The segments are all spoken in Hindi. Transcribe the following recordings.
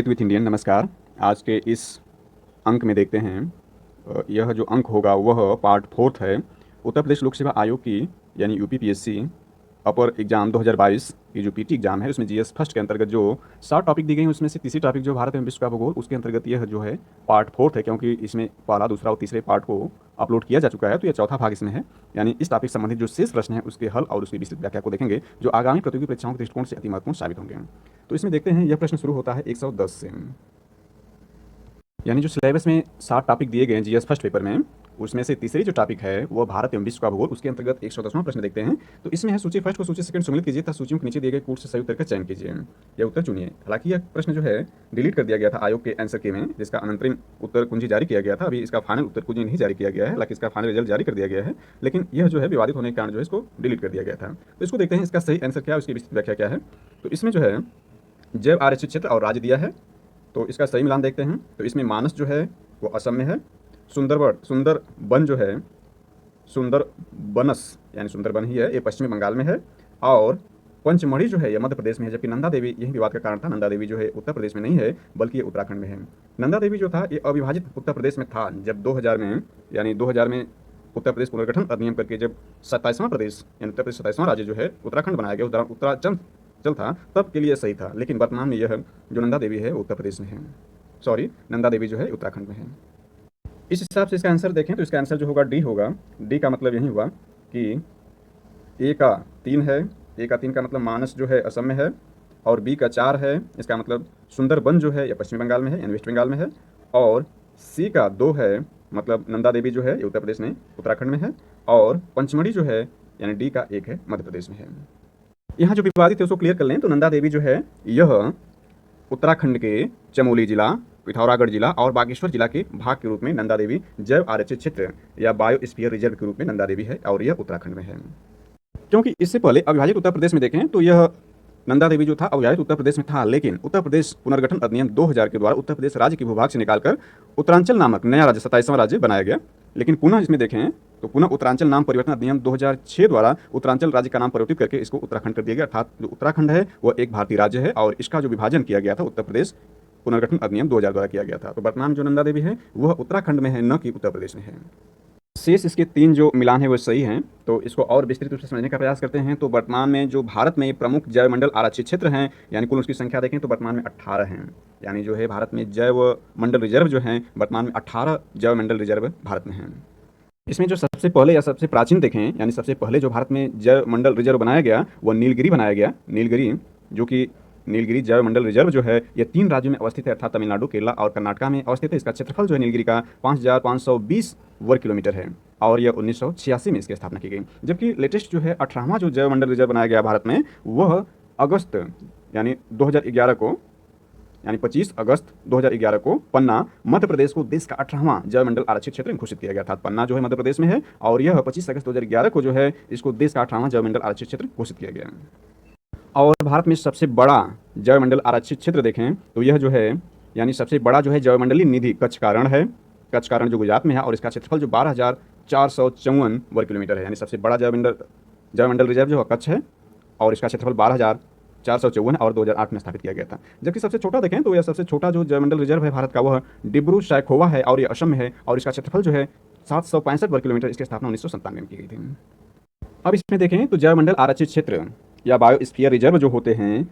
विथ इंडियन नमस्कार। आज के इस अंक में देखते हैं यह जो अंक होगा वह पार्ट फोर्थ है। उत्तर प्रदेश लोक सेवा आयोग की यानी यूपीपीएससी अपर एग्जाम 2022 की जो पीटी एग्जाम है उसमें जीएस फर्स्ट के अंतर्गत जो 7 टॉपिक दी गई हैं उसमें से तीसरी टॉपिक जो भारत एवं विश्व का भूगोल उसके अंतर्गत यह जो है पार्ट फोर्थ है, क्योंकि इसमें पहला दूसरा और तीसरे पार्ट को अपलोड किया जा चुका है, तो यह चौथा भाग इसमें है। यानी इस टॉपिक संबंधित जो शेष प्रश्न है उसके हल और उसकी विस्तृत व्याख्या को देखेंगे जो आगामी प्रतियोगी परीक्षाओं के दृष्टिकोण से अति महत्वपूर्ण साबित होंगे। तो इसमें देखते हैं, यह प्रश्न शुरू होता है 110 से। यानी जो सिलेबस में 7 टॉपिक दिए गए हैं जीएस फर्स्ट पेपर में, उसमें से तीसरी जो टॉपिक है वो भारत एवं विश्व का भूगोल, उसके अंतर्गत 110वां प्रश्न देखते हैं। तो इसमें है सूची फर्स्ट को सूची सेकंड सम्मिलित कीजिए तथा सूचियों के नीचे दिए गए कूट से सही उत्तर का चयन कीजिए, यह उत्तर चुनिए। हालांकि यह प्रश्न जो है डिलीट कर दिया गया था आयोग के आंसर के में, जिसका अंतरिम उत्तर कुंजी जारी किया गया था। अभी इसका फाइनल उत्तर कुंजी नहीं जारी किया गया है, हालांकि इसका फाइनल रिजल्ट जारी कर दिया गया है, लेकिन यह जो है विवादित होने के कारण जो है इसको डिलीट कर दिया गया था। तो इसको देखते हैं इसका सही आंसर क्या है, उसकी विस्तृत व्याख्या क्या है। तो इसमें जो है जैव आरक्षित क्षेत्र और राज्य दिया है, तो इसका सही मिलान देखते हैं। तो इसमें मानस जो है वो असम में है, सुंदरबन जो है सुंदरबनस यानी सुंदरबन ही है, ये पश्चिमी बंगाल में है, और पंचमढ़ी जो है ये मध्य प्रदेश में है। जबकि नंदा देवी, यही विवाद का कारण था, नंदा देवी जो है उत्तर प्रदेश में नहीं है बल्कि ये उत्तराखंड में है। नंदा देवी जो था ये अविभाजित उत्तर प्रदेश में था जब 2000 में, यानी 2000 में उत्तर प्रदेश पुनर्गठन अधिनियम करके जब 27वां प्रदेश यानी उत्तर प्रदेश 27वां राज्य जो है उत्तराखंड बनाया गया, उत्तराखंड चल था, तब के लिए सही था। लेकिन वर्तमान में यह जो नंदा देवी है उत्तर प्रदेश में है, नंदा देवी जो है उत्तराखंड में है। इस हिसाब से इसका आंसर देखें तो इसका आंसर जो होगा डी होगा। डी का मतलब यही हुआ कि ए का 3 है, ए का 3 का मतलब मानस जो है असम में है, और बी का 4 है, इसका मतलब सुंदरबन जो है ये पश्चिमी बंगाल में है यानी वेस्ट बंगाल में है, और सी का 2 है, मतलब नंदा देवी जो है ये उत्तर प्रदेश में उत्तराखंड में है, और पंचमढ़ी जो है यानी डी का 1 है मध्य प्रदेश में है। यहाँ जो विवादित है उसको क्लियर कर लें तो नंदा देवी जो है यह उत्तराखंड के चमोली जिला, पिथौरागढ़ जिला और बागेश्वर जिला के भाग के रूप में नंदा देवी जैव आरक्षित क्षेत्र या बायोस्फीयर रिजर्व के रूप में नंदा देवी है, और यह उत्तराखंड में है। क्योंकि इससे पहले अविभाजित उत्तर प्रदेश में देखें तो यह नंदा देवी जो था अविभाजित उत्तर प्रदेश में था, लेकिन उत्तर प्रदेश पुनर्गठन अधिनियम 2000 के द्वारा उत्तर प्रदेश राज्य के भूभाग से निकालकर उत्तरांचल नामक नया राज्य 27वां राज्य बनाया गया। लेकिन पुनः इसमें देखें तो पुनः उत्तरांचल नाम परिवर्तन अधिनियम 2006 द्वारा उत्तरांचल राज्य का नाम परिवर्तित करके इसको उत्तराखंड कर दिया गया, अर्थात जो उत्तराखंड है वह एक भारतीय राज्य है, और इसका जो विभाजन किया गया था उत्तर प्रदेश पुनर्गठन अधिनियम 2000 द्वारा किया गया था। तो वर्तमान जो नंदा देवी है वह उत्तराखंड में है, न कि उत्तर प्रदेश में है। शेष इसके 3 जो मिलान है वो सही हैं। तो इसको और विस्तृत रूप से समझने का प्रयास करते हैं। तो वर्तमान में जो भारत में प्रमुख जैव मंडल आरक्षित क्षेत्र हैं, यानी कुल उसकी संख्या देखें तो वर्तमान में 18 हैं। यानी जो है भारत में जैव मंडल रिजर्व जो हैं वर्तमान में 18 जैव मंडल रिजर्व भारत में हैं। इसमें जो सबसे पहले या सबसे प्राचीन देखें, यानी सबसे पहले जो भारत में जैव मंडल रिजर्व बनाया गया वह नीलगिरी बनाया गया। नीलगिरी जो कि नीलगिरी जैव मंडल रिजर्व जो है ये 3 राज्यों में अवस्थित है, अर्थात तमिलनाडु, केरला और कर्नाटका में अवस्थित है। इसका क्षेत्रफल जो है नीलगिरी का 5520 वर्ग किलोमीटर है, और यह 1986 में इसकी स्थापना की गई। जबकि लेटेस्ट जो है 18वां जो जैव मंडल रिजर्व बनाया गया भारत में वह अगस्त यानी 2011 को, यानी 25 अगस्त 2011 को पन्ना मध्य प्रदेश को देश का 18वां जैव मंडल आरक्षित क्षेत्र घोषित किया गया था। पन्ना जो है मध्य प्रदेश में है, और यह 25 अगस्त 2011 को जो है इसको देश का 18वां जैव मंडल आरक्षित क्षेत्र घोषित किया गया। और भारत में सबसे बड़ा जैव मंडल आरक्षित क्षेत्र देखें तो यह जो है, यानी सबसे बड़ा जो है जैव मंडलीय निधि कच्छ का रण है। कच्छ का रण जो गुजरात में है, और इसका क्षेत्रफल जो 12,454 वर्ग किलोमीटर है। यानी सबसे बड़ा जैव मंडल रिजर्व जो है कच्छ है, और इसका क्षेत्रफल 12,454 और 2008 में स्थापित किया गया था। जबकि सबसे छोटा देखें तो यह सबसे छोटा जो जैव मंडल रिजर्व है भारत का वह डिब्रू सैखोवा है, और यह असम में है, और इसका क्षेत्रफल जो है 765 वर्ग किलोमीटर। इसकी स्थापना 1997 में की गई थी। अब इसमें देखें तो जैव मंडल आरक्षित क्षेत्र या बायोस्फीयर रिजर्व जो होते हैं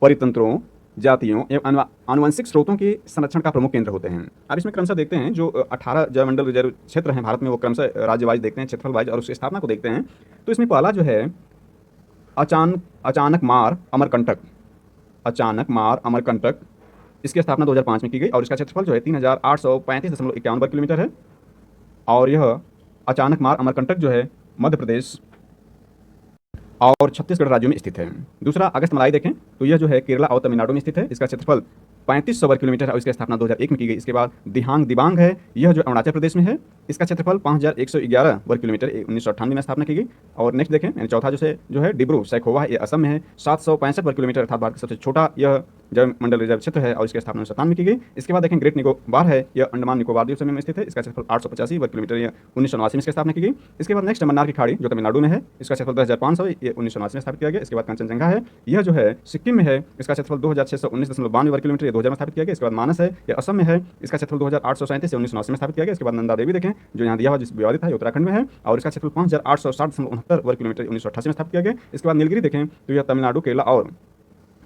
परितंत्रों, जातियों एवं आनुवंशिक स्रोतों के संरक्षण का प्रमुख केंद्र होते हैं। अब इसमें क्रमशः देखते हैं जो 18 जैव मंडल रिजर्व क्षेत्र हैं भारत में, वो क्रमशः राज्य वाइज देखते हैं, क्षेत्रफल वाइज, और उसकी स्थापना को देखते हैं। तो इसमें पहला जो है अचानक मार अमरकंटक, इसकी स्थापना 2005 में की गई, और इसका क्षेत्रफल जो है 3835.51 वर्ग किलोमीटर है, और यह अचानक मार अमरकंटक जो है मध्य प्रदेश और छत्तीसगढ़ राज्यों में स्थित है। दूसरा अगस्त मलाई देखें तो यह जो है केरला और तमिलनाडु में स्थित है। इसका क्षेत्रफल 3500 वर्ग किलोमीटर है, और इसकी स्थापना 2001 में की गई। इसके बाद दिबांग है, यह जो अरुणाचल प्रदेश में है, इसका क्षेत्रफल 5111 वर्ग किलोमीटर 1998 में स्थापना की गई। और नेक्स्ट देखें, यानी चौथा जो है डिब्रू सैखोवा, ये असम में है, 765 वर्ग किलोमीटर, अर्थात भारत का सबसे छोटा यह जैव मंडल रिजर्व क्षेत्र है, और इसकी स्थापना 1997 में की गई। इसके बाद देखें ग्रेट निकोबार है, यह अंडमान निकोबार द्वीप समूह में स्थित है। इसका क्षेत्रफल 885 वर्ग किलोमीटर, यह 1989 में इसकी स्थापना की गई। इसके बाद नेक्स्ट मन्नार की खाड़ी जो तमिलनाडु में है, इसका क्षेत्रफल 10,500, ये 1989 में स्थापित किया गया। इसके बाद कंचनजंगा है, यह जो है सिक्किम में है, इसका क्षेत्रफल 2619.92 वर्ग किलोमीटर, 2000 में स्थापित किया गया। इसके बाद मानस है, ये असम में है, इसका क्षेत्रफल 2837 या 1980 में स्थापित किया गया। इसके बाद नंदा देवी देखें, जो यहाँ दिया हुआ जिस विवादित है, ये उत्तराखंड में है और इसका क्षेत्रफल 5860.69 वर्ग किलोमीटर 1988 में स्थापित किया गया। इसके बाद नीलगिरी देखें तो यह तमिलनाडु, केरला और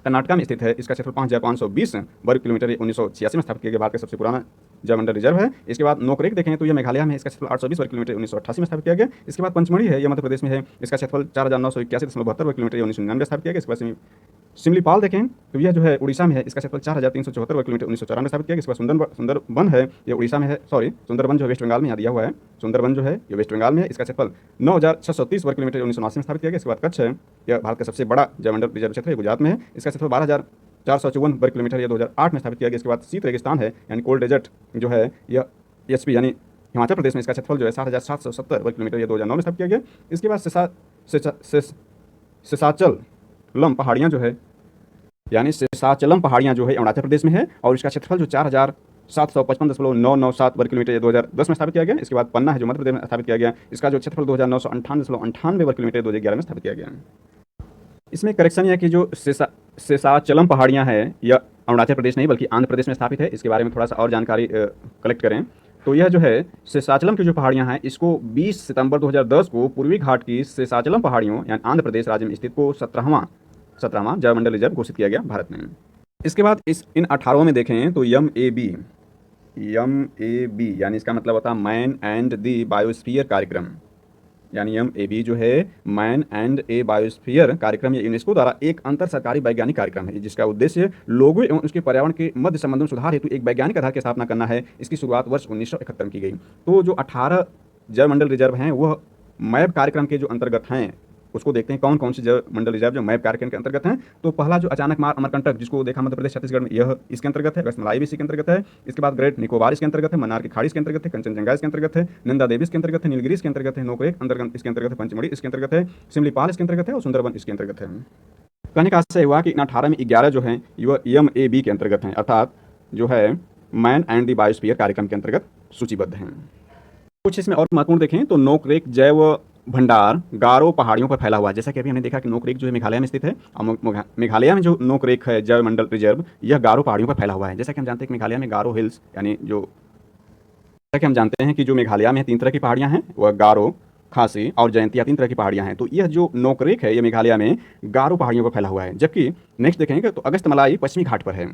कर्नाटक में स्थित है। इसका क्षेत्रफल 5520 वर्ग किलोमीटर 1986 में स्थापित किया गया। भारत का सबसे पुराना जलमंडल रिजर्व है। इसके बाद नोकरेक देखें तो यह मेघालय में है, इसका क्षेत्रफल 820 वर्ग किलोमीटर 1988 में स्थापित किया गया। इसके बाद पंचमढ़ी है, यह मध्य प्रदेश में है, इसका क्षेत्रफल 4981.72 वर्ग किलोमीटर 1999 में स्थापित किया गया। इसके बाद सिमलीपाल देखें तो यह जो है उड़ीसा में है, इसका क्षेत्रफल 4374 वर्ग किलोमीटर 1994 में स्थापित किया गया। इसके बाद सुंदरबन है, यह उड़ीसा में है, सुंदरबन जो है वेस्ट बंगाल में यहाँ दिया हुआ है, सुंदरबन जो है ये वेस्ट बंगाल में है, इसका क्षेत्रफल 9630 वर्ग किलोमीटर 1989 में स्थापित किया गया। इसके बाद कच्छ है, यह भारत का सबसे बड़ा जलमंडल रिजर्व क्षेत्र है, गुजरात में है, इसका क्षेत्रफल 12454 वर्ग किलोमीटर, यह 2008 में स्थापित किया गया। इसके बाद शीत रेगिस्तान है यानी कोल्ड डेजर्ट जो है यह एचपी यानी हिमाचल प्रदेश में, इसका क्षेत्रफल जो है 7770 वर्ग किलोमीटर, यह 2009 में स्थापित किया गया। इसके बाद शेषाचलम पहाड़ियाँ जो है यानी शेषाचलम पहाड़ियाँ जो है अरुणाचल प्रदेश में है और इसका क्षेत्रफल जो 4755.997 वर्ग किलोमीटर 2010 में स्थापित किया गया। इसके बाद पन्ना है जो मध्य प्रदेश में स्थापित किया गया, इसका जो क्षेत्रफल 2998.98 वर्ग किलोमीटर 2011 में स्थापित किया गया। इसमें करेक्शन है कि जो शेषाचलम पहाड़ियाँ हैं यह अरुणाचल प्रदेश नहीं बल्कि आंध्र प्रदेश में स्थापित है। इसके बारे में थोड़ा सा और जानकारी कलेक्ट करें तो यह जो है शेषाचलम की जो पहाड़ियाँ हैं इसको 20 सितंबर 2010 को पूर्वी घाट की शेषाचलम पहाड़ियों यानी आंध्र प्रदेश राज्य में स्थित को 17वां जलमंडल रिजर्व घोषित किया गया भारत में। इसके बाद इन 18 में देखें तो MAB यानी इसका मतलब होता है मैन एंड द बायोस्फीयर कार्यक्रम, यानी MAB जो है मैन एंड ए बायोस्फीयर कार्यक्रम ये यूनेस्को द्वारा एक अंतर सरकारी वैज्ञानिक कार्यक्रम है जिसका उद्देश्य लोगों एवं उसके पर्यावरण के मध्य संबंधों में सुधार हेतु एक वैज्ञानिक आधार की स्थापना करना है। इसकी शुरुआत वर्ष 1971 में की गई। तो जो 18 जलमंडल रिजर्व हैं वह मैप कार्यक्रम के जो अंतर्गत हैं उसको देखते हैं कौन कौन से जलमंडल रिजर्व जो मैप कार्यक्रम के अंतर्गत हैं। तो पहला जो अचानक मार अमरकंटक जिसको देखा मध्य प्रदेश छत्तीसगढ़ में, यह इसके अंतर्गत है। रसमलाई भी इसके अंतर्गत है। इसके बाद ग्रेट निकोबार इसके अंतर्गत है, मन्नार की खाड़ी इसके अंतर्गत है, कंचनजंगा इसके अंतर्गत है, नंदा देवी इसके अंतर्गत है, नीलगिरी इसके अंतर्गत है, नोकरेक अंतर्गत इसके अंतर्गत है, पंचमढ़ी इसके अंतर्गत है, सिमलीपाल इसके अंतर्गत है और सुंदरबन इसके अंतर्गत है। कहने का आशय हुआ कि इन 18 में 11 जो हैं ये MAB के अंतर्गत हैं, अर्थात जो है मैन एंड द बायोस्फीयर कार्यक्रम के अंतर्गत सूचीबद्ध हैं। कुछ इसमें और महत्वपूर्ण देखें तो नोकरेक जैव भंडार गारो पहाड़ियों पर फैला हुआ है। जैसा कि अभी हमने देखा कि नोकरेक जो है मेघालय में स्थित है और मेघालय में जो नोकरेक है जलमंडल रिजर्व यह गारो पहाड़ियों पर फैला हुआ है। जैसा कि हम जानते हैं कि मेघालय में गारो हिल्स यानी जो जैसा कि हम जानते हैं कि जो मेघालय में 3 तरह की पहाड़ियाँ हैं वह गारो, खासी और जयंतिया 3 तरह की पहाड़ियाँ हैं। तो यह जो नोकरेक है ये मेघालय में गारो पहाड़ियों पर फैला हुआ है। जबकि नेक्स्ट देखेंगे तो अगस्तमलाई पश्चिमी घाट पर है।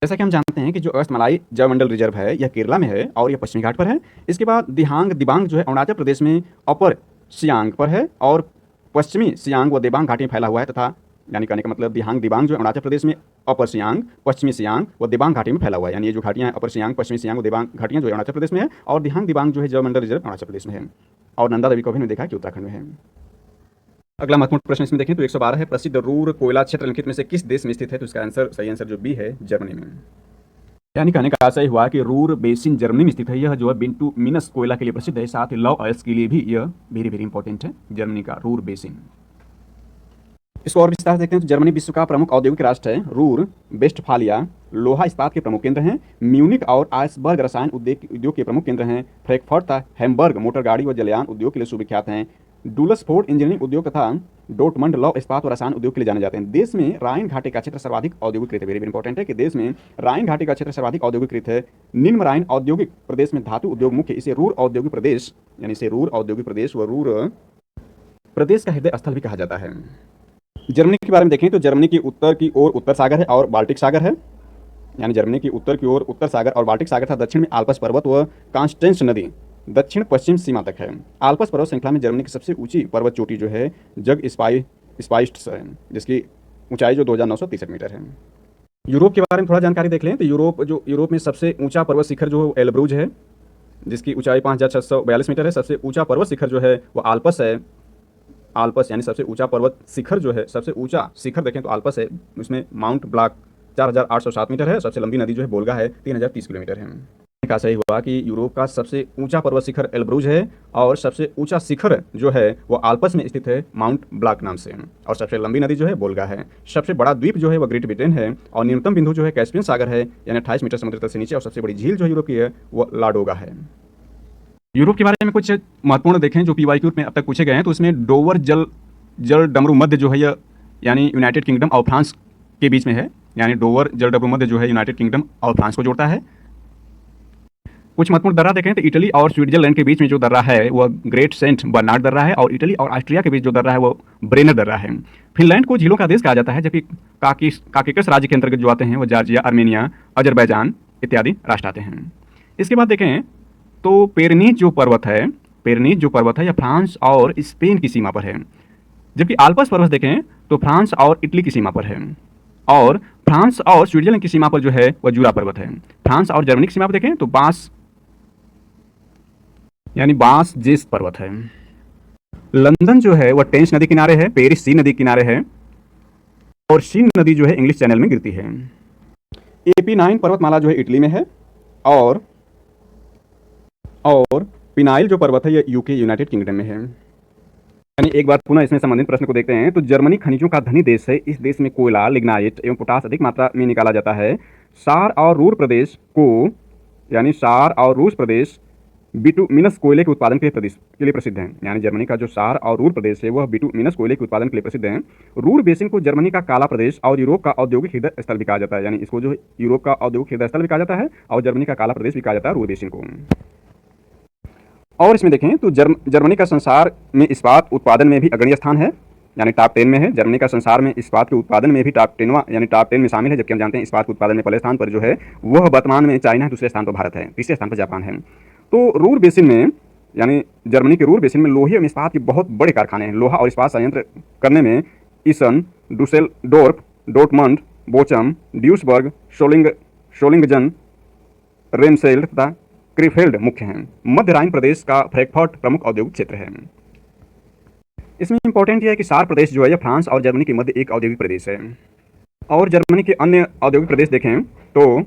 जैसा कि हम जानते हैं कि जो अगस्तमलाई जलमंडल रिजर्व है यह केरला में है और यह पश्चिमी घाट पर है। इसके बाद दिबांग जो है अरुणाचल प्रदेश में अपर सियांग पर है और पश्चिमी सियांग व दिबांग घाटी में फैला हुआ है तथा यानी कहने का मतलब दिबांग जो है अरुणाचल प्रदेश में अपर सियांग, पश्चिमी सियांग व दिबांग घाटी में फैला हुआ है। यानी ये जो घाटियाँ हैं अपर सियांग, पश्चिमी सियांग व दिबांग घाटियाँ जो है अरुणाचल प्रदेश में है और दिबांग जो है जलमंडल रिजर्व अरुणाचल प्रदेश में है और नंदा देवी को भी देखा कि उत्तराखंड में है। अगला महत्वपूर्ण प्रश्न इसमें देखें तो 112 है, प्रसिद्ध रूर कोयला क्षेत्र निम्नलिखित में से किस देश में स्थित है? तो इसका आंसर सही आंसर जो बी है जर्मनी में। यानी कहने का आशय हुआ कि रूर बेसिन जर्मनी में स्थित है। यह जो है बिटुमिनस कोयला के लिए प्रसिद्ध है, साथ ही लव ऑयल्स के लिए भी यह वेरी इंपॉर्टेंट है जर्मनी का रूर बेसिन। इसको और विस्तार से देखते हैं तो जर्मनी विश्व का प्रमुख औद्योगिक राष्ट्र है। रूर वेस्टफालिया लोहा इस्पात के प्रमुख केंद्र हैं। म्यूनिक और आइसबर्ग रसायन उद्योग के प्रमुख केंद्र हैं। फ्रैंकफर्ट हैम्बर्ग मोटर गाड़ी व जलयान उद्योग के लिए सुविख्यात हैं। डुलसफोर्ड इंजीनियरिंग उद्योग तथा डोटमंड लौ इस्पात और रसायन उद्योग के लिए जाने जाते हैं। देश में राइन घाटी का क्षेत्र सर्वाधिक औद्योगिकृत है। वेरी इंपॉर्टेंट है कि देश में राइन घाटी का क्षेत्र सर्वाधिक औद्योगिकृत है। निम्न राइन औद्योगिक प्रदेश में धातु उद्योग मुख्य, इसे रूर औद्योगिक प्रदेश यानी इसे रूर औद्योगिक प्रदेश व रूर प्रदेश का हृदय स्थल भी कहा जाता है। जर्मनी के बारे में देखें तो जर्मनी की उत्तर की ओर उत्तर सागर है और बाल्टिक सागर है। यानी जर्मनी की उत्तर की ओर उत्तर सागर और बाल्टिक सागर था। दक्षिण में आल्प्स पर्वत व कांस्टेंस नदी दक्षिण पश्चिम सीमा तक है। आल्प्स पर्वत श्रृंखला में जर्मनी की सबसे ऊंची पर्वत चोटी जो है जग स्पाइस्ट्स है जिसकी ऊंचाई जो 2963 मीटर है। यूरोप के बारे में थोड़ा जानकारी देख लें तो यूरोप में सबसे ऊंचा पर्वत शिखर जो एल्ब्रूज है जिसकी ऊंचाई 5642 मीटर है। सबसे ऊंचा पर्वत शिखर जो है वो आल्प्स है। आल्प्स यानी सबसे ऊंचा पर्वत शिखर जो है, सबसे ऊंचा शिखर देखें तो आल्प्स है। उसमें माउंट ब्लाक 4807 मीटर है। सबसे लंबी नदी जो है बोल्गा है 3030 किलोमीटर है। का सही हुआ कि यूरोप का सबसे ऊंचा पर्वत शिखर एल्ब्रूज है और सबसे ऊंचा शिखर जो है वो आल्प्स में स्थित है माउंट ब्लाक नाम से। और सबसे लंबी नदी जो है बोल्गा है। सबसे बड़ा द्वीप जो है वो ग्रेट ब्रिटेन है और न्यूनतम बिंदु जो है कैस्पियन सागर है यानी 28 मीटर समुद्र तल से नीचे। और सबसे बड़ी झील जो यूरोप की है वो लाडोगा है। यूरोप के बारे में कुछ महत्वपूर्ण देखें जो PYQ में अब तक पूछे गए हैं तो इसमें डोवर जल डमरू मध्य जो है यानी यूनाइटेड किंगडम और फ्रांस के बीच में है, यानी डोवर जलप्रभुमध्य जो है यूनाइटेड किंगडम और फ्रांस को जोड़ता है। कुछ महत्वपूर्ण दर्रा देखें तो इटली और स्विट्जरलैंड के बीच में जो दर्रा है वह ग्रेट सेंट बर्नार्ड दर्रा है, और इटली और ऑस्ट्रिया के बीच जो दर्रा है वो ब्रेनर दर्रा है। फिनलैंड को झीलों का देश कहा जाता है, जबकि काकेकस राज्य के अंतर्गत जो आते हैं वो जॉर्जिया, आर्मेनिया, अजरबैजान इत्यादि राष्ट्र आते हैं। इसके बाद देखें तो पेरनीज जो पर्वत है यह फ्रांस और स्पेन की सीमा पर है, जबकि आल्पस पर्वत देखें तो फ्रांस और इटली की सीमा पर है, और फ्रांस और स्विट्जरलैंड की सीमा पर जो है वह जूरा पर्वत है। फ्रांस और जर्मनी की सीमा पर देखें तो बांस जेस पर्वत है। लंदन जो है वह टेम्स नदी किनारे है, पेरिस सी नदी किनारे है, और शीन नदी जो है इंग्लिश चैनल में गिरती है। AP9 पर्वतमाला जो है इटली में है, और पिनाइल जो पर्वत है यह यूके यूनाइटेड किंगडम में है। यानी एक बार पुनः इसमें संबंधित प्रश्न को देखते हैं तो जर्मनी खनिजों का धनी देश है। इस देश में कोयला, लिग्नाइट एवं पोटास अधिक मात्रा में निकाला जाता है। सार और रूर प्रदेश बिटुमिनस कोयले के उत्पादन के लिए प्रसिद्ध है। यानी जर्मनी का जो सार और रूर प्रदेश है वह बिटुमिनस कोयले के उत्पादन के लिए प्रसिद्ध है। रूर बेसिन को जर्मनी का काला प्रदेश और यूरोप का औद्योगिक हृदय स्थल भी कहा जाता है। यानी इसको जो यूरोप का औद्योगिक हृदय स्थल भी कहा जाता है और जर्मनी का काला प्रदेश भी कहा जाता है रूर बेसिन को। और इसमें देखें तो जर्मनी का संसार में इस्पात उत्पादन में भी अग्रणी स्थान है, यानी टॉप 10 में है। जर्मनी का संसार में इस्पात के उत्पादन में भी टॉप 10 में शामिल है, जबकि हम जानते हैं इस्पात के उत्पादन में पहले स्थान पर जो है वह वर्तमान में चाइना है, दूसरे स्थान पर भारत है, तीसरे स्थान पर जापान है। तो रूर बेसिन में, यानी जर्मनी के रूर बेसिन में लोहे एवं इस्पात के बहुत बड़े कारखाने हैं। लोहा और इस्पात संयंत्र करने में ईसन, डुसेलडोर्फ, डोर्टमंड, बोचम, ड्यूसबर्ग, शोलिंगजन, रेमसेल्ड तथा क्रीफेल्ड मुख्य हैं। मध्य राइन प्रदेश का फ्रैंकफर्ट प्रमुख औद्योगिक क्षेत्र है। इसमें इंपॉर्टेंट यह है कि सार प्रदेश जो है यह फ्रांस और जर्मनी के मध्य एक औद्योगिक प्रदेश है। और जर्मनी के अन्य औद्योगिक प्रदेश देखें तो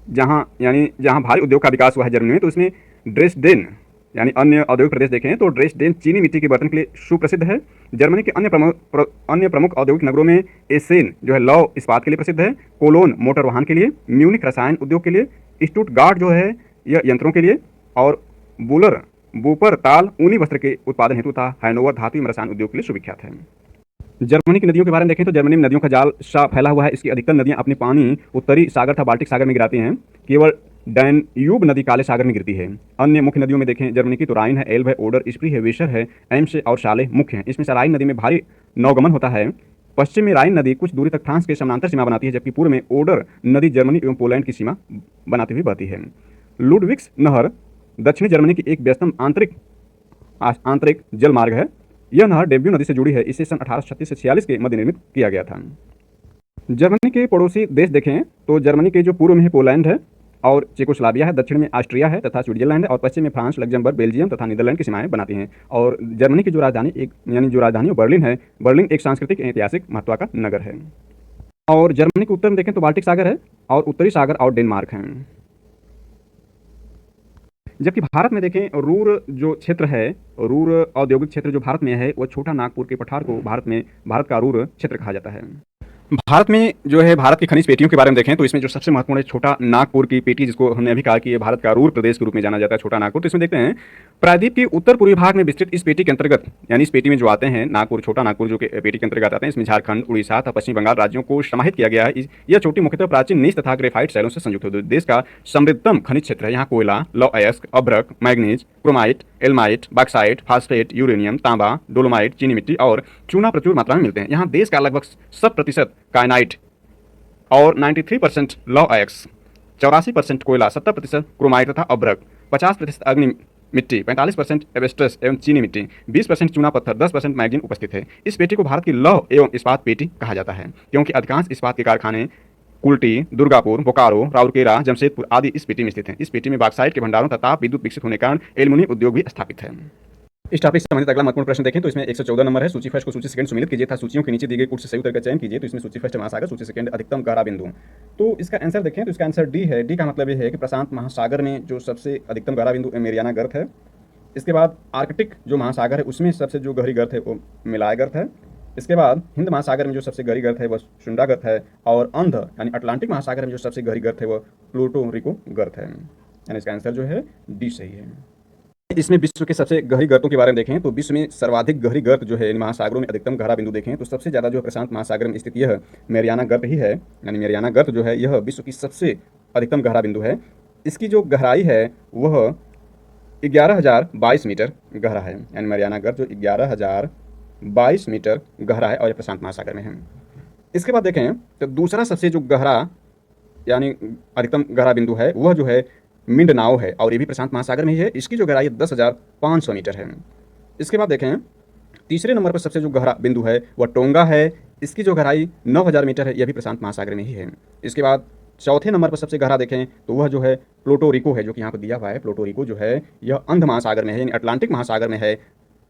जहाँ भारी उद्योग का विकास हुआ है जर्मनी में, तो इसमें ड्रेसडेन, यानी अन्य औद्योगिक प्रदेश देखें तो ड्रेसडेन चीनी मिट्टी के बर्तन के लिए सुप्रसिद्ध है। जर्मनी के अन्य प्रमुख औद्योगिक नगरों में एसेन जो है लौह इस्पात के लिए प्रसिद्ध है, कोलोन मोटर वाहन के लिए, म्यूनिख रसायन उद्योग के लिए, स्टुटगार्ट जो है यह यंत्रों के लिए, और वूपरताल ऊनी वस्त्र के उत्पादन हेतु तथा हैनोवर धातु एवं रसायन उद्योग के लिए सुविख्यात है। जर्मनी की नदियों के बारे में देखें तो जर्मनी में नदियों का जाल सा फैला हुआ है। इसकी अधिकतर नदियां अपनी पानी उत्तरी सागर तथा बाल्टिक सागर में गिराती हैं। केवल डैन्यूब नदी काले सागर में गिरती है। अन्य मुख्य नदियों में देखें जर्मनी की तो राइन है, एल्ब है, ओडर, स्प्री है, वेशर है, एम्स और शाले मुख्य हैं। इसमें से राइन नदी में भारी नौगमन होता है। पश्चिम में राइन नदी कुछ दूरी तक फ्रांस के समानांतर सीमा बनाती है, जबकि पूर्व में ओडर नदी जर्मनी एवं पोलैंड की सीमा बनाती हुई बहती है। लुडविग्स नहर दक्षिणी जर्मनी की एक व्यस्तम आंतरिक जल मार्ग है। यह नहर डेब्यू नदी से जुड़ी है। इसे सन 1836 से 46 के मध्य निर्मित किया गया था। जर्मनी के पड़ोसी देश देखें तो जर्मनी के जो पूर्व में है पोलैंड है और चेकोस्लोवाकिया है, दक्षिण में ऑस्ट्रिया है तथा स्विट्जरलैंड है, और पश्चिम में फ्रांस, लग्जमबर्ग, बेल्जियम तथा नीदरलैंड की सीमाएं बनाती हैं। और जर्मनी की जो राजधानी बर्लिन है, बर्लिन एक सांस्कृतिक ऐतिहासिक महत्व का नगर है। और जर्मनी के उत्तर में देखें तो बाल्टिक सागर है और उत्तरी सागर और डेनमार्क है। जबकि भारत में देखें रूर जो क्षेत्र है, रूर औद्योगिक क्षेत्र जो भारत में है वह छोटा नागपुर के पठार को भारत का रूर क्षेत्र कहा जाता है। भारत में जो है भारत की खनिज पेटियों के बारे में देखें तो इसमें जो सबसे महत्वपूर्ण है छोटा नागपुर की पेटी, जिसको हमने अभी कहा कि ये भारत का रूर प्रदेश के रूप में जाना जाता है, छोटा नागपुर। तो इसमें देखते हैं प्रायद्वीप के उत्तर पूर्वी भाग में विस्तृत इस पेटी के अंतर्गत, यानी इस पेटी में जो आते हैं नागपुर, छोटा नागपुर जो पेटी के अंतर्गत आते हैं, इसमें झारखंड, उड़ीसा तथा पश्चिम बंगाल राज्यों को समाहित किया गया है। यह चोटी मुख्यतः प्राचीन नीच तथा ग्रेफाइट शैलों से संयुक्त है। देश का समृद्धतम खनिज क्षेत्र है। यहाँ कोयला, लौह अयस्क, अभ्रक, मैग्नीज, क्रोमाइट, एल्माइट, बॉक्साइट, फास्फेट, यूरेनियम, तांबा, डोलोमाइट, चीनी मिट्टी और चूना प्रचुर मात्रा में मिलते हैं। यहाँ देश का लगभग 100% कायनाइट और 93% लौह अयस्क, 84% कोयला, 70% क्रोमाइट तथा अभ्रक, 50% अग्नि मिट्टी, 45% एवेस्टस एवं चीनी मिट्टी, 20% चूना पत्थर, 10% मैग्नीज उपस्थित है। इस पेटी को भारत की लौह एवं इस्पात पेटी कहा जाता है, क्योंकि अधिकांश इस्पात के कारखाने कुल्टी, दुर्गापुर, बोकारो, राउरकेला, जमशेदपुर आदि इस पेटी में स्थित हैं। इस पेटी में बॉक्साइट के भंडारों तथा ताप विद्युत विकसित होने के कारण एल्युमिनियम उद्योग भी स्थापित है। इस टॉपिक से संबंधित अगला महत्वपूर्ण प्रश्न देखें तो इसमें 114 नंबर है। सूची फर्स्ट को सूची सेकंड सुमिलित कीजिए तथा सूचियों के नीचे दिए गए कूट से सही उत्तर का चयन कीजिए। तो इसमें सूची फर्स्ट महासागर, सूची सेकंड अधिकतम गहरा बिंदु। तो इसका आंसर देखें तो इसका आंसर डी है। डी का मतलब ये है कि प्रशांत महासागर में जो सबसे अधिकतम गहरा बिंदु मेरियाना गर्त है। इसके बाद आर्कटिक जो महासागर है उसमें सबसे जो गहरी गर्त है वो मिलाय गर्त है। इसके बाद हिंद महासागर में जो सबसे गहरी गर्त है वह शुंडा गर्त है। और अंध यानी अटलांटिक महासागर में जो सबसे गहरी गर्त है वह प्लूटो रिको गर्त है। यानी इसका आंसर जो है डी सही है। इसमें विश्व के सबसे गहरी गर्तों के बारे में देखें तो विश्व में सर्वाधिक गहरी गर्त जो है इन महासागरों में अधिकतम गहरा बिंदु देखें तो सबसे ज़्यादा जो प्रशांत महासागर में स्थित यह मैरियाना गर्त ही है। यानी मैरियाना गर्त जो है यह विश्व की सबसे अधिकतम गहरा बिंदु है। इसकी जो गहराई है वह 11,022 मीटर गहरा है। यानी मैरियाना गर्त जो 11,022 मीटर गहरा है और यह प्रशांत महासागर में है। इसके बाद देखें तो दूसरा सबसे जो गहरा यानी अधिकतम गहरा बिंदु है वह जो है मिंडनाओ है और ये भी प्रशांत महासागर में ही है। इसकी जो गहराई 10,500 मीटर है। इसके बाद देखें तीसरे नंबर पर सबसे जो गहरा बिंदु है वह टोंगा है। इसकी जो गहराई 9,000 मीटर है। यह भी प्रशांत महासागर में ही है। इसके बाद चौथे नंबर पर सबसे गहरा देखें तो वह जो है प्लूटो रिको है, जो कि यहाँ पर दिया हुआ है। प्लूटो रिको जो है यह अंध महासागर में है, यानी अटलांटिक महासागर में है,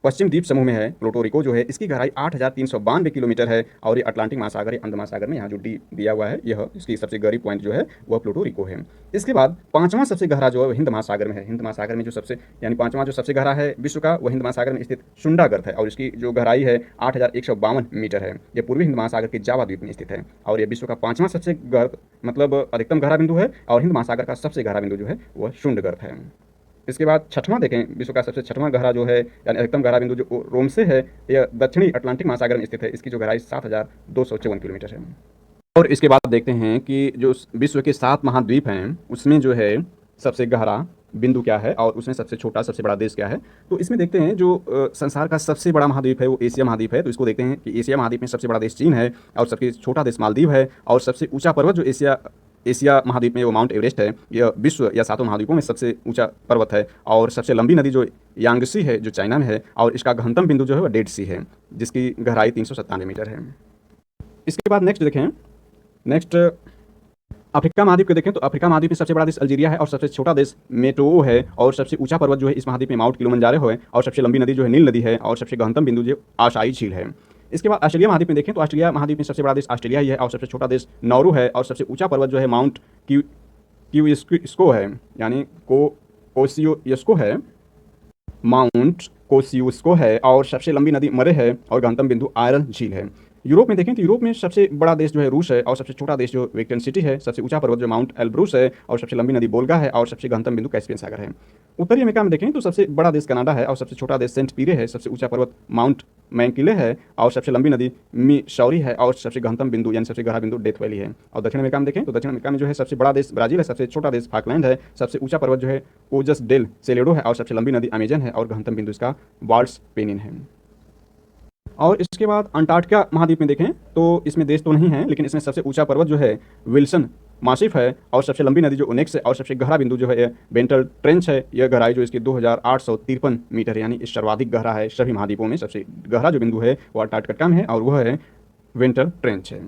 पश्चिम द्वीप समूह में है। प्लूटो रिको जो है इसकी गहराई 8,392 किलोमीटर है और ये अटलांटिक महासागर या अंध महासागर में यहाँ जो डी दिया हुआ है यह इसकी सबसे गहरी पॉइंट जो है वह प्लूटो रिको है। इसके बाद पांचवां सबसे गहरा जो है हिंद महासागर में है। हिंद महासागर में जो सबसे यानी पांचवां जो सबसे गहरा है विश्व का वह हिंद महासागर में स्थित शुंडा गर्त है और इसकी जो गहराई है 8,152 मीटर है। यह पूर्वी हिंद महासागर के जावा द्वीप में स्थित है और यह विश्व का पांचवां सबसे गर्त मतलब अधिकतम गहरा बिंदु है और हिंद महासागर का सबसे गहरा बिंदु जो है वह शुंड गर्त है। इसके बाद छठवां देखें विश्व का सबसे छठवां गहरा जो है यानी अधिकतम गहरा बिंदु जो रोम से है यह दक्षिणी अटलांटिक महासागर में स्थित है। इसकी जो गहराई 7,254 किलोमीटर है। और इसके बाद देखते हैं कि जो विश्व के 7 महाद्वीप हैं उसमें जो है सबसे गहरा बिंदु क्या है और उसमें सबसे छोटा सबसे बड़ा देश क्या है। तो इसमें देखते हैं जो संसार का सबसे बड़ा महाद्वीप है वो एशिया महाद्वीप है। तो इसको देखते हैं कि एशिया महाद्वीप में सबसे बड़ा देश चीन है और सबसे छोटा देश मालदीव है और सबसे ऊंचा पर्वत जो एशिया महाद्वीप में वो माउंट एवरेस्ट है। यह विश्व या 7 महाद्वीपों में सबसे ऊंचा पर्वत है और सबसे लंबी नदी जो यांगसी है जो चाइना में है और इसका गहनतम बिंदु जो है वह डेड सी है जिसकी गहराई 397 मीटर है। इसके बाद नेक्स्ट अफ्रीका महाद्वीप को देखें तो अफ्रीका महाद्वीप में सबसे बड़ा देश अल्जीरिया है और सबसे छोटा देश मेटो है और सबसे ऊंचा पर्वत जो है इस महाद्वीप में माउंट किलिमंजारो है और सबसे लंबी नदी जो है नील नदी है और सबसे गहनतम बिंदु जो आशाई झील है। इसके बाद ऑस्ट्रेलिया महाद्वीप में देखें तो ऑस्ट्रेलिया महाद्वीप में सबसे बड़ा देश ऑस्ट्रेलिया ही है और सबसे छोटा देश नौरू है और सबसे ऊंचा पर्वत जो है माउंट क्यूस्को है यानी कोसियोस्को है, माउंट कोसियुस्को है और सबसे लंबी नदी मरे है और गहनतम बिंदु आयरन झील है। यूरोप में देखें तो यूरोप में सबसे बड़ा देश जो है रूस है और सबसे छोटा देश जो वेटिकन सिटी है, सबसे ऊंचा पर्वत जो माउंट एल्ब्रूस है और सबसे लंबी नदी बोल्गा है और सबसे गहनतम बिंदु कैस्पियन सागर है। उत्तरी अमेरिका में देखें तो सबसे बड़ा देश कनाडा है और सबसे छोटा देश सेंट पीरे है, सबसे ऊंचा पर्वत माउंट मैंकिले है और सबसे लंबी नदी मिसौरी है और सबसे गहनतम बिंदु यानी सबसे गहरा बिंदु डेथ वैली है। और दक्षिण अमेरिका में देखें तो दक्षिण अमेरिका में जो है सबसे बड़ा देश ब्राजील है, सबसे छोटा देश फाकलैंड है, सबसे ऊंचा पर्वत जो है ओजस डेल सेलेडो है और सबसे लंबी नदी अमेजन है और गहनतम बिंदु इसका वाल्स पेनिन है। और इसके बाद अंटार्कटिका महाद्वीप में देखें तो इसमें देश तो नहीं है लेकिन इसमें सबसे ऊंचा पर्वत जो है विल्सन मासिफ है और सबसे लंबी नदी जो ओनेक्स है और सबसे गहरा बिंदु जो है बेंटल ट्रेंच है। यह गहराई जो इसकी 2,853 मीटर यानी इस सर्वाधिक गहरा है सभी महाद्वीपों में। सबसे गहरा जो बिंदु है वो अंटार्कटिका में है और वह है वेंटल ट्रेंच है।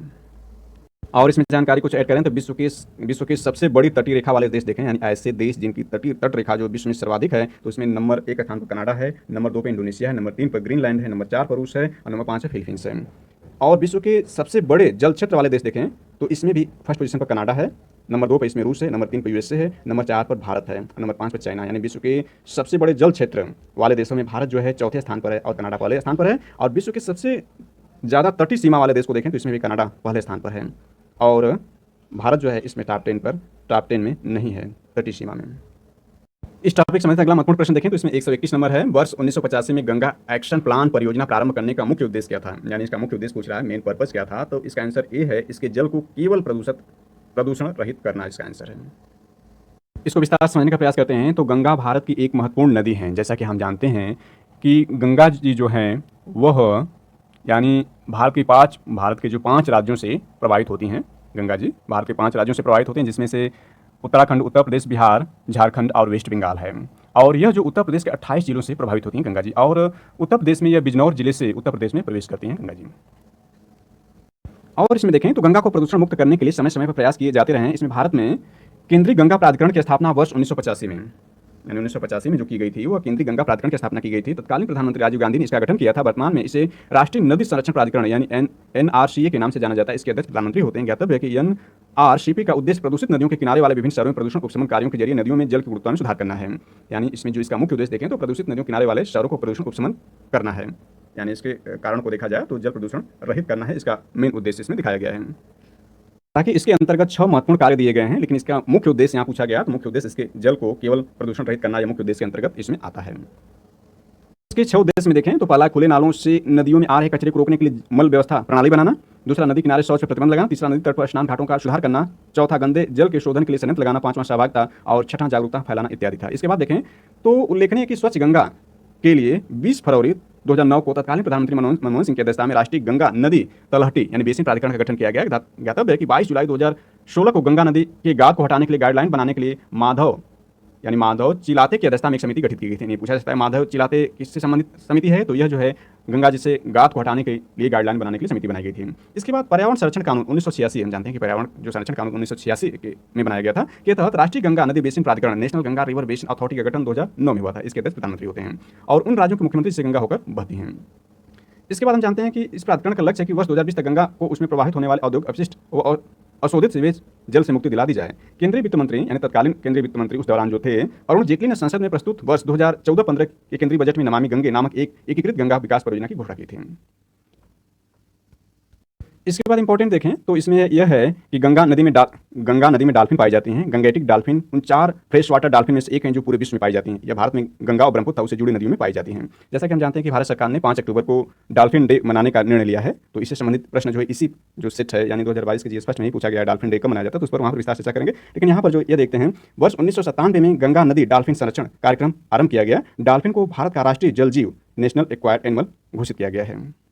और इसमें जानकारी कुछ ऐड करें तो विश्व की सबसे बड़ी तटीय रेखा वाले देश देखें यानी ऐसे देश जिनकी तट रेखा जो विश्व में सर्वाधिक है तो इसमें नंबर 1 स्थान पर कनाडा है, नंबर 2 पर इंडोनेशिया है, नंबर 3 पर ग्रीनलैंड है, नंबर 4 पर रूस है और नंबर 5 पर फिलीपींस है। और विश्व के सबसे बड़े जल क्षेत्र वाले देश देखें तो इसमें भी फर्स्ट पोजीशन पर कनाडा है, नंबर 2 पर इसमें रूस है, नंबर 3 पर यूएसए है, नंबर 4 पर भारत है और नंबर 5 पर चाइना। यानी विश्व के सबसे बड़े जल क्षेत्र वाले देशों में भारत जो है चौथे स्थान पर है और कनाडा पहले स्थान पर है। और विश्व के सबसे ज़्यादा तटीय सीमा वाले देश को देखें तो इसमें भी कनाडा पहले स्थान पर है और भारत जो है इसमें टॉप 10 में नहीं है तटीय सीमा में। इस टॉपिक से अगला महत्वपूर्ण प्रश्न देखें तो इसमें 121 नंबर है। वर्ष 1985 में गंगा एक्शन प्लान परियोजना प्रारंभ करने का मुख्य उद्देश्य क्या था, यानी इसका मुख्य उद्देश्य पूछ रहा है, मेन पर्पस क्या था। तो इसका आंसर ए है, इसके जल को केवल प्रदूषण रहित करना इसका आंसर है। इसको विस्तार से समझने का प्रयास करते हैं। तो गंगा भारत की एक महत्वपूर्ण नदी है। जैसा कि हम जानते हैं कि गंगा जी जो हैं वह यानी भारत के जो 5 राज्यों से प्रभावित होती हैं। गंगा जी भारत के 5 राज्यों से प्रभावित होते हैं जिसमें से उत्तराखंड, उत्तर प्रदेश, बिहार, झारखंड और वेस्ट बंगाल है। और यह जो उत्तर प्रदेश के 28 जिलों से प्रभावित होती हैं गंगा जी और उत्तर प्रदेश में यह बिजनौर जिले से उत्तर प्रदेश में प्रवेश करती हैं गंगा जी। और इसमें देखें तो गंगा को प्रदूषण मुक्त करने के लिए समय समय पर प्रयास किए जाते रहे हैं। इसमें भारत में केंद्रीय गंगा प्राधिकरण की स्थापना वर्ष 1985 में यानी 1985 में जो की गई थी वह केंद्रीय गंगा प्राधिकरण की स्थापना की गई थी। तत्कालीन प्रधानमंत्री राजीव गांधी ने इसका गठन किया था। वर्तमान में इसे राष्ट्रीय नदी संरक्षण प्राधिकरण यानी NRCA के नाम से जाना जाता है। इसके अध्यक्ष प्रधानमंत्री होते हैं। ज्ञातव्य है कि NRCP का उद्देश्य प्रदूषित नदियों के किनारे वाले विभिन्न शहरों में प्रदूषण उपशमन कार्यों के जरिए नदियों में जल की गुणवत्ता में सुधार करना है। यानी इसमें जो इसका मुख्य उद्देश्य देखें तो प्रदूषित नदियों के किनारे वाले शहरों को प्रदूषण उपशमन करना है। यानी इसके कारण को देखा जाए तो जल प्रदूषण रहित करना है, इसका मेन उद्देश्य इसमें दिखाया गया है। ताकि इसके अंतर्गत 6 महत्वपूर्ण कार्य दिए गए हैं, लेकिन इसका मुख्य उद्देश्य यहाँ पूछा गया, तो मुख्य उद्देश्य इसके जल को केवल प्रदूषण रहित करना या मुख्य उद्देश्य के अंतर्गत इसमें आता है। इसके 6 उद्देश्य में देखें तो पहला, खुले नालों से नदियों में आ रहे कचरे को रोकने के लिए मल व्यवस्था प्रणाली बनाना। दूसरा, नदी किनारे शौच पर प्रतिबंध लगाना। तीसरा, नदी तट पर स्नान घाटों का सुधार करना। चौथा, गंदे जल के शोधन के लिए संयंत्र लगाना। पांचवां, सहभागिता। और छठा, जागरूकता फैलाना इत्यादि था। इसके बाद देखें तो उल्लेखनीय है कि स्वच्छ गंगा के लिए 20 फरवरी 2009 को तत्कालीन प्रधानमंत्री मनमोहन सिंह की अध्यक्षता में राष्ट्रीय गंगा नदी तलहटी यानी बेसिन प्राधिकरण का गठन किया गया। ज्ञातव्य है कि 22 जुलाई 2016 को गंगा नदी के गाद को हटाने के लिए गाइडलाइन बनाने के लिए माधव चिलाते की अध्यक्षता में एक समिति गठित की गई थी। नहीं पूछा जाता है माधव चिलाते किससे संबंधित समिति है, तो यह जो है गंगा जी से गाद को हटाने के लिए गाइडलाइन बनाने के लिए समिति बनाई गई थी। इसके बाद पर्यावरण संरक्षण कानून 1986, हम जानते हैं कि पर्यावरण जो संरक्षण कानून 1986 में बनाया गया था, के तहत राष्ट्रीय गंगा नदी बेसिन प्राधिकरण national Ganga river basin authority का गठन 2009 में हुआ था। इसके अध्यक्ष प्रधानमंत्री होते हैं और उन राज्यों के मुख्यमंत्री से गंगा होकर बहती हैं। इसके बाद हम जानते हैं कि इस प्राधिकरण का लक्ष्य है कि वर्ष 2020 तक गंगा को उसमें प्रवाहित होने वाले औद्योगिक अपशिष्ट और अशोधित सीवेज जल से मुक्ति दिला दी जाए। केंद्रीय वित्त मंत्री यानी तत्कालीन केंद्रीय वित्त मंत्री उस दौरान जो थे अरुण जेटली ने संसद में प्रस्तुत वर्ष 2014-15 के केंद्रीय बजट में नमामि गंगे नामक एक एकीकृत गंगा विकास परियोजना की घोषणा की थी। इसके बाद इंपॉर्टेंट देखें तो इसमें यह है कि गंगा नदी में डाल्फिन पाई जाती हैं। गंगेटिक डाल्फिन उन 4 फ्रेश वाटर डाल्फिन में से एक हैं जो पूरे विश्व में पाई जाती हैं। यह भारत में गंगा और ब्रह्मपुत्र उससे जुड़ी नदियों में पाई जाती हैं। जैसा कि हम जानते हैं कि भारत सरकार ने 5 अक्टूबर को डाल्फिन डे मनाने का निर्णय लिया है, तो इससे संबंधित प्रश्न जो है इसी जो सेट है यानी 2022 के जीएस फर्स्ट में ही पूछा गया है डाल्फिन डे कब मनाया जाता है, तो उस पर वहाँ पर विस्तार से चर्चा करेंगे। लेकिन यहाँ पर जो ये देखते हैं वर्ष 1997 में गंगा नदी डाल्फिन संरक्षण कार्यक्रम आरंभ किया गया। डाल्फिन को भारत का राष्ट्रीय जल जीव नेशनल एक्वायर्ड एनिमल घोषित किया गया है।